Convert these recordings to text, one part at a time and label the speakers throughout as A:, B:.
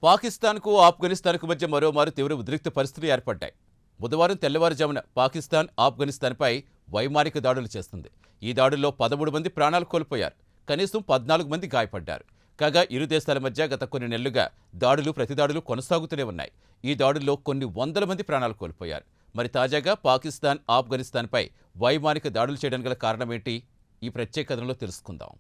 A: పాకిస్తాన్కు ఆఫ్ఘనిస్తాన్కు మధ్య మరోమారు తీవ్ర ఉద్రిక్త పరిస్థితులు ఏర్పడ్డాయి. బుధవారం తెల్లవారుజామున పాకిస్తాన్ ఆఫ్ఘనిస్తాన్పై వైమానిక దాడులు చేస్తుంది. ఈ దాడుల్లో 13 మంది ప్రాణాలు కోల్పోయారు. కనీసం 14 మంది గాయపడ్డారు. కాగా ఇరు దేశాల మధ్య గత కొన్ని నెలలుగా దాడులు ప్రతిదాడులు కొనసాగుతూనే ఉన్నాయి. ఈ దాడుల్లో కొన్ని వందల మంది ప్రాణాలు కోల్పోయారు. మరి తాజాగా పాకిస్తాన్ ఆఫ్ఘనిస్తాన్పై వైమానిక దాడులు చేయడానికి గల కారణమేంటి? ఈ ప్రత్యేక కథనంలో తెలుసుకుందాం.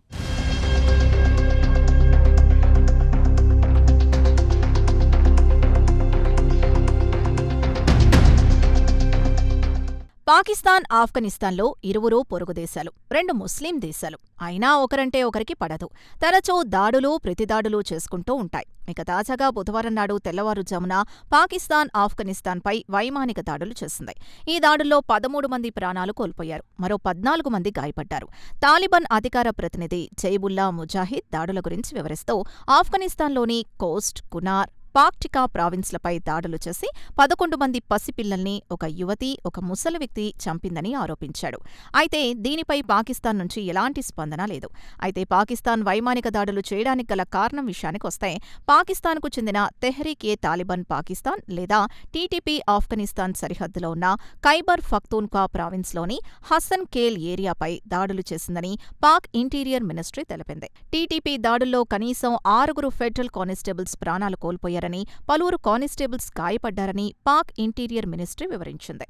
B: పాకిస్తాన్, ఆఫ్ఘనిస్తాన్లో ఇరువురూ పొరుగు దేశాలు, రెండు ముస్లిం దేశాలు. అయినా ఒకరంటే ఒకరికి పడదు. తరచూ దాడులు ప్రతిదాడులు చేసుకుంటూ ఉంటాయి. ఇక తాజాగా బుధవారం నాడు తెల్లవారుజామున పాకిస్తాన్ ఆఫ్ఘనిస్తాన్పై వైమానిక దాడులు చేసింది. ఈ దాడుల్లో 13 మంది ప్రాణాలు కోల్పోయారు. మరో 14 మంది గాయపడ్డారు. తాలిబాన్ అధికార ప్రతినిధి జైబుల్లా ముజాహిద్ దాడుల గురించి వివరిస్తూ ఆఫ్ఘనిస్తాన్లోని కోస్ట్, కునార్, పాక్టికా ప్రావిన్స్లపై దాడులు చేసి 11 మంది పసిపిల్లల్ని, ఒక యువతి, ఒక ముసలి వ్యక్తి చంపిందని ఆరోపించాడు. అయితే దీనిపై పాకిస్తాన్ నుంచి ఎలాంటి స్పందన లేదు. అయితే పాకిస్తాన్ వైమానిక దాడులు చేయడానికి గల కారణం విషయానికొస్తే పాకిస్తాన్కు చెందిన తెహ్రీక్-ఏ-తాలిబాన్ పాకిస్తాన్ లేదా టీటీపీ ఆఫ్ఘనిస్తాన్ సరిహద్దులో ఉన్న ఖైబర్ పఖ్తూన్ఖ్వా ప్రావిన్స్లోని హసన్ కేల్ ఏరియాపై దాడులు చేసిందని పాక్ ఇంటీరియర్ మినిస్ట్రీ తెలిపింది. టీటీపీ దాడుల్లో కనీసం 6 ఫెడరల్ కానిస్టేబుల్స్ ప్రాణాలు కోల్పోయారని, పలువురు కానిస్టేబుల్స్ గాయపడ్డారని పాక్ ఇంటీరియర్ మినిస్ట్రీ వివరించింది.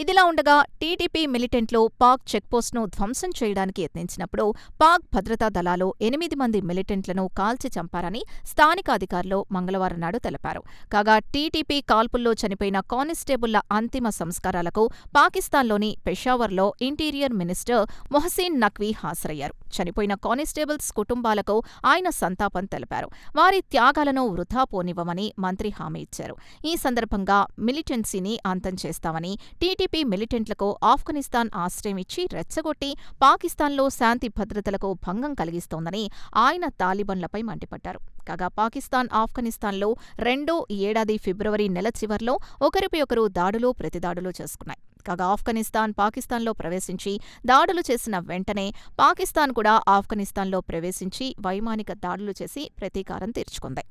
B: ఇదిలా ఉండగా టీటీపీ మిలిటెంట్లు పాక్ చెక్పోస్ట్ను ధ్వంసం చేయడానికి యత్నించినప్పుడు పాక్ భద్రతా దళాలు 8 మంది మిలిటెంట్లను కాల్చి చంపారని స్థానిక అధికారులు మంగళవారం నాడు తెలిపారు. కాగా టీటీపీ కాల్పుల్లో చనిపోయిన కానిస్టేబుళ్ల అంతిమ సంస్కారాలకు పాకిస్తాన్లోని పెషావర్లో ఇంటీరియర్ మినిస్టర్ మొహసిన్ నఖ్వీ హాజరయ్యారు. చనిపోయిన కానిస్టేబుల్స్ కుటుంబాలకు ఆయన సంతాపం తెలిపారు. వారి త్యాగాలను వృథా పోనివ్వమని మంత్రి హామీ ఇచ్చారు. ఈ సందర్భంగా మిలిటెన్సీని అంతం చేస్తామని, టీటీపీ మిలిటెంట్లకు ఆఫ్ఘనిస్తాన్ ఆశ్రయం ఇచ్చి రెచ్చగొట్టి పాకిస్తాన్లో శాంతి భద్రతలకు భంగం కలిగిస్తోందని ఆయన తాలిబాన్లపై మండిపడ్డారు. కాగా పాకిస్తాన్ ఆఫ్ఘనిస్తాన్లో ఈ ఏడాది ఫిబ్రవరి నెల చివర్లో ఒకరిపై ఒకరు దాడులు ప్రతిదాడులు చేసుకున్నాయి. కాగా ఆఫ్ఘనిస్తాన్ పాకిస్తాన్లో ప్రవేశించి దాడులు చేసిన వెంటనే పాకిస్తాన్ కూడా ఆఫ్ఘనిస్తాన్లో ప్రవేశించి వైమానిక దాడులు చేసి ప్రతీకారం తీర్చుకుంది.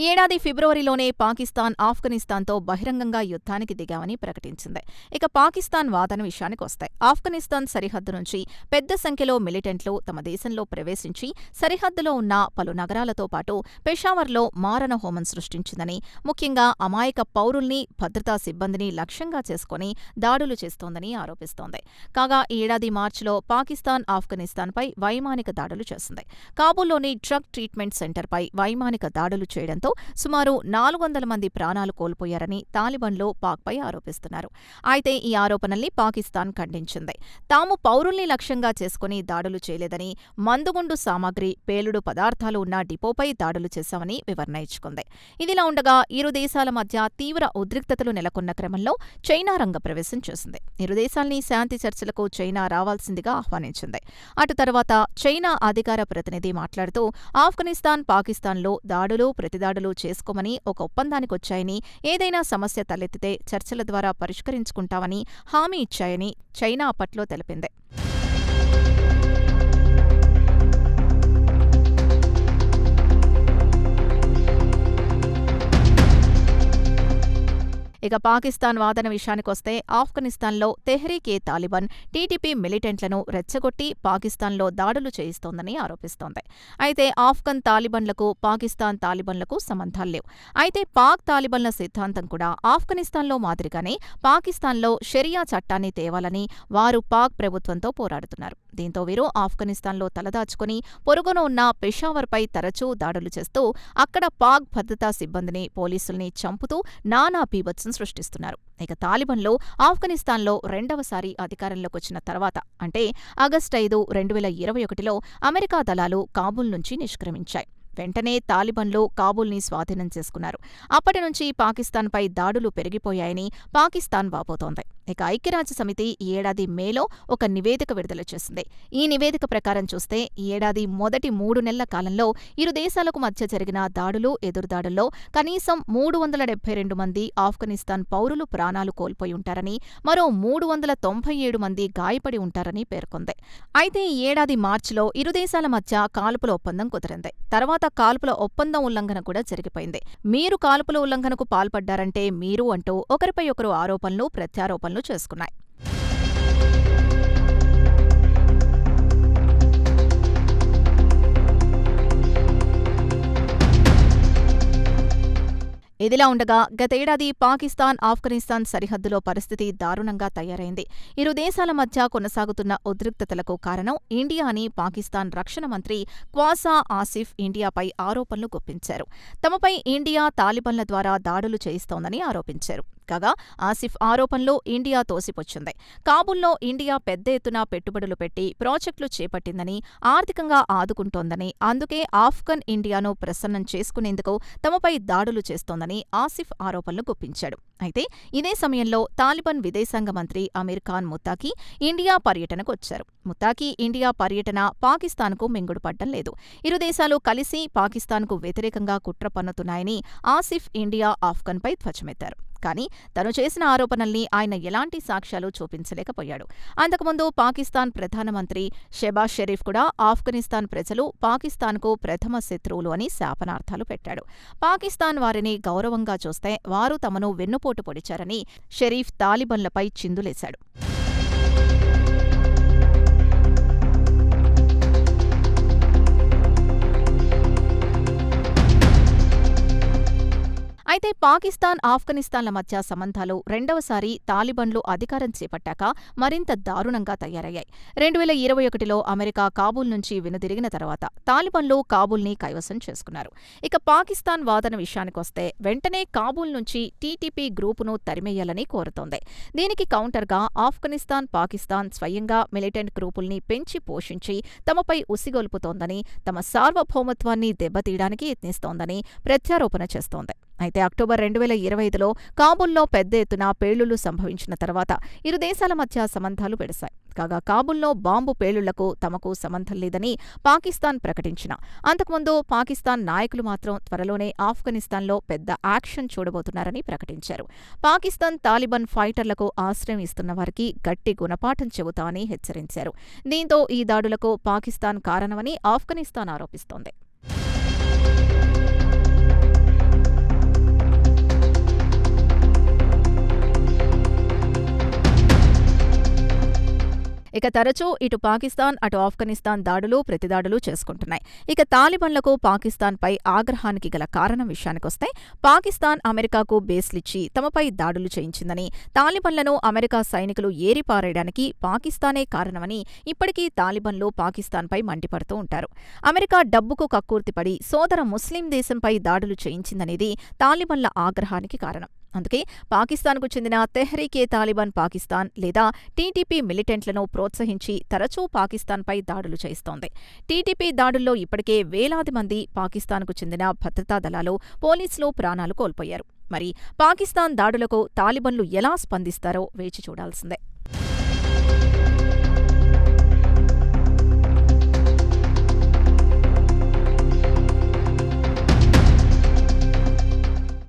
B: ఈ ఏడాది ఫిబ్రవరిలోనే పాకిస్తాన్ ఆఫ్ఘనిస్తాన్తో బహిరంగంగా యుద్ధానికి దిగామని ప్రకటించింది. ఇక పాకిస్తాన్ వాదన విషయానికొస్తాయి. ఆఫ్ఘనిస్తాన్ సరిహద్దు నుంచి పెద్ద సంఖ్యలో మిలిటెంట్లు తమ దేశంలో ప్రవేశించి సరిహద్దులో ఉన్న పలు నగరాలతో పాటు పెషావర్లో మారణహోమం సృష్టించిందని, ముఖ్యంగా అమాయక పౌరుల్ని, భద్రతా సిబ్బందిని లక్ష్యంగా చేసుకుని దాడులు చేస్తోందని ఆరోపిస్తోంది. కాగా ఈ ఏడాది మార్చిలో పాకిస్తాన్ ఆఫ్ఘనిస్తాన్పై వైమానిక దాడులు చేసింది. కాబూల్లోని డ్రగ్ ట్రీట్మెంట్ సెంటర్పై వైమానిక దాడులు చేయడంతో సుమారు 400 మంది ప్రాణాలు కోల్పోయారని తాలిబాన్లు పాక్పై ఆరోపిస్తున్నారు. అయితే ఈ ఆరోపణల్ని పాకిస్తాన్ ఖండించింది. తాము పౌరుల్ని లక్ష్యంగా చేసుకుని దాడులు చేయలేదని, మందుగుండు సామాగ్రి, పేలుడు పదార్థాలు ఉన్న డిపోపై దాడులు చేశామని వివరణ ఇచ్చుకుంది. ఇదిలా ఉండగా ఇరు దేశాల మధ్య తీవ్ర ఉద్రిక్తతలు నెలకొన్న క్రమంలో చైనా రంగప్రవేశం చేసింది. ఇరు దేశాల్ని శాంతి చర్చలకు చైనా రావాల్సిందిగా ఆహ్వానించింది. అటు తర్వాత చైనా అధికార ప్రతినిధి మాట్లాడుతూ ఆఫ్ఘనిస్తాన్, పాకిస్తాన్లో దాడులు ప్రతిదాడులు చేసుకోమని ఒక ఒప్పందానికొచ్చాయని, ఏదైనా సమస్య తలెత్తితే చర్చల ద్వారా పరిష్కరించుకుంటామని హామీ ఇచ్చాయని చైనా అప్పట్లో తెలిపింది. ఇక పాకిస్తాన్ వాదన విషయానికొస్తే ఆఫ్ఘనిస్తాన్లో తెహ్రీక్-ఏ-తాలిబాన్ టీటీపీ మిలిటెంట్లను రెచ్చగొట్టి పాకిస్తాన్లో దాడులు చేయిస్తోందని ఆరోపిస్తోంది. అయితే ఆఫ్ఘన్ తాలిబాన్లకు పాకిస్తాన్ తాలిబాన్లకు సంబంధాలు లేవు. అయితే పాక్ తాలిబాన్ల సిద్ధాంతం కూడా ఆఫ్ఘనిస్తాన్లో మాదిరిగానే పాకిస్తాన్లో షరియా చట్టాన్ని తేవాలని వారు పాక్ ప్రభుత్వంతో పోరాడుతున్నారు. దీంతో వీరు ఆఫ్ఘనిస్తాన్లో తలదాచుకుని పొరుగున ఉన్న పెషావర్పై తరచూ దాడులు చేస్తూ అక్కడ పాక్ భద్రతా సిబ్బందిని, పోలీసుల్ని చంపుతూ నానా బీభత్సం సృష్టిస్తున్నారు. ఇక తాలిబాన్లు ఆఫ్ఘనిస్తాన్లో రెండవసారి అధికారంలోకొచ్చిన తర్వాత అంటే ఆగస్టు 5, 2021లో అమెరికా దళాలు కాబూల్ నుంచి నిష్క్రమించాయి. వెంటనే తాలిబాన్లు కాబూల్ని స్వాధీనం చేసుకున్నారు. అప్పటి నుంచి పాకిస్తాన్పై దాడులు పెరిగిపోయాయని పాకిస్తాన్ వాపోతోంది. ఇక ఐక్యరాజ్యసమితి ఈ ఏడాది మేలో ఒక నివేదిక విడుదల చేసింది. ఈ నివేదిక ప్రకారం చూస్తే ఈ ఏడాది మొదటి 3 నెలల కాలంలో ఇరు దేశాలకు మధ్య జరిగిన దాడులు, ఎదురుదాడుల్లో కనీసం 372 మంది ఆఫ్ఘనిస్తాన్ పౌరులు ప్రాణాలు కోల్పోయి ఉంటారని, మరో 397 మంది గాయపడి ఉంటారని పేర్కొంది. అయితే ఈ ఏడాది మార్చిలో ఇరు దేశాల మధ్య కాల్పుల ఒప్పందం కుదిరింది. తర్వాత కాల్పుల ఒప్పందం ఉల్లంఘన కూడా జరిగిపోయింది. మీరు కాల్పుల ఉల్లంఘనకు పాల్పడ్డారంటే మీరు అంటూ ఒకరిపై ఒకరు ఆరోపణలు, ప్రత్యారోపణలు చేసుకున్నాయి. ఇదిలా ఉండగా గతేడాది పాకిస్తాన్, ఆఫ్ఘనిస్తాన్ సరిహద్దులో పరిస్థితి దారుణంగా తయారైంది. ఇరు దేశాల మధ్య కొనసాగుతున్న ఉద్రిక్తతలకు కారణం ఇండియా అని పాకిస్తాన్ రక్షణ మంత్రి ఖ్వాజా ఆసిఫ్ ఇండియాపై ఆరోపణలు గుప్పించారు. తమపై ఇండియా తాలిబన్ల ద్వారా దాడులు చేయిస్తోందని ఆరోపించారు. కాగా ఆసిఫ్ ఆరోపణలు ఇండియా తోసిపుచ్చింది. కాబూల్లో ఇండియా పెద్ద ఎత్తున పెట్టుబడులు పెట్టి ప్రాజెక్టులు చేపట్టిందని, ఆర్థికంగా ఆదుకుంటోందని, అందుకే ఆఫ్ఘన్ ఇండియాను ప్రసన్నం చేసుకునేందుకు తమపై దాడులు చేస్తోందని ఆసిఫ్ ఆరోపణలు గుప్పించాడు. అయితే ఇదే సమయంలో తాలిబాన్ విదేశాంగ మంత్రి అమీర్ ఖాన్ ముత్తాకీ ఇండియా పర్యటనకు వచ్చారు. ముత్తాకీ ఇండియా పర్యటన పాకిస్తాన్కు మింగుడుపడ్డం లేదు. ఇరు దేశాలు కలిసి పాకిస్తాన్కు వ్యతిరేకంగా కుట్ర పన్నుతున్నాయని ఆసిఫ్ ఇండియా, ఆఫ్ఘన్పై ధ్వజమెత్తారు. కానీ తను చేసిన ఆరోపణల్ని ఆయన ఎలాంటి సాక్ష్యాలు చూపించలేకపోయాడు. అంతకుముందు పాకిస్తాన్ ప్రధానమంత్రి షెబాజ్ షరీఫ్ కూడా ఆఫ్ఘనిస్తాన్ ప్రజలు పాకిస్తాన్కు ప్రథమ శత్రువులు అని శాపనార్థాలు పెట్టాడు. పాకిస్తాన్ వారిని గౌరవంగా చూస్తే వారు తమను వెన్నుపోటు పొడిచారని షరీఫ్ తాలిబన్లపై చిందులేశాడు. అయితే పాకిస్తాన్, ఆఫ్ఘనిస్తాన్ల మధ్య సంబంధాలు రెండవసారి తాలిబన్లు అధికారం చేపట్టాక మరింత దారుణంగా తయారయ్యాయి. 2021లో అమెరికా కాబూల్ నుంచి వెనుదిరిగిన తర్వాత తాలిబన్లు కాబూల్ని కైవసం చేసుకున్నారు. ఇక పాకిస్తాన్ వాదన విషయానికొస్తే వెంటనే కాబూల్ నుంచి టీటీపీ గ్రూపును తరిమేయాలని కోరుతోంది. దీనికి కౌంటర్గా ఆఫ్ఘనిస్తాన్, పాకిస్తాన్ స్వయంగా మిలిటెంట్ గ్రూపుల్ని పెంచి పోషించి తమపై ఉసిగొల్పుతోందని, తమ సార్వభౌమత్వాన్ని దెబ్బతీయడానికి యత్నిస్తోందని ప్రత్యారోపణ చేస్తోంది. అయితే అక్టోబర్ 2025లో కాబూల్లో పెద్ద ఎత్తున పేలుళ్లు సంభవించిన తర్వాత ఇరు దేశాల మధ్య సంబంధాలు వెడిశాయి. కాగా కాబూల్లో బాంబు పేలుళ్లకు తమకు సంబంధం లేదని పాకిస్తాన్ ప్రకటించినా, అంతకుముందు పాకిస్తాన్ నాయకులు మాత్రం త్వరలోనే ఆఫ్ఘనిస్తాన్లో పెద్ద యాక్షన్ చూడబోతున్నారని ప్రకటించారు. పాకిస్తాన్ తాలిబాన్ ఫైటర్లకు ఆశ్రయం ఇస్తున్న వారికి గట్టి గుణపాఠం చెబుతామని హెచ్చరించారు. దీంతో ఈ దాడులకు పాకిస్తాన్ కారణమని ఆఫ్ఘనిస్తాన్ ఆరోపిస్తోంది. ఇక తరచూ ఇటు పాకిస్తాన్, అటు ఆఫ్ఘనిస్తాన్ దాడులు, ప్రతిదాడులు చేసుకుంటున్నాయి. ఇక తాలిబన్లకు పాకిస్తాన్పై ఆగ్రహానికి గల కారణం విషయానికొస్తే పాకిస్తాన్ అమెరికాకు బేస్లిచ్చి తమపై దాడులు చేయించిందని, తాలిబన్లను అమెరికా సైనికులు ఏరిపారేయడానికి పాకిస్తానే కారణమని ఇప్పటికీ తాలిబన్లు పాకిస్తాన్పై మండిపడుతూ ఉంటారు. అమెరికా డబ్బుకు కక్కుర్తిపడి సోదర ముస్లిం దేశంపై దాడులు చేయించిందనేది తాలిబన్ల ఆగ్రహానికి కారణం. అందుకే పాకిస్తాన్కు చెందిన తెహ్రీక్-ఏ-తాలిబాన్ పాకిస్తాన్ లేదా టీటీపీ మిలిటెంట్లను ప్రోత్సహించి తరచూ పాకిస్తాన్పై దాడులు చేస్తోంది. టీటీపీ దాడుల్లో ఇప్పటికే వేలాది మంది పాకిస్తాన్కు చెందిన భద్రతా దళాలు, పోలీసులు ప్రాణాలు కోల్పోయారు. మరి పాకిస్తాన్ దాడులకు తాలిబన్లు ఎలా స్పందిస్తారో వేచి చూడాల్సిందే.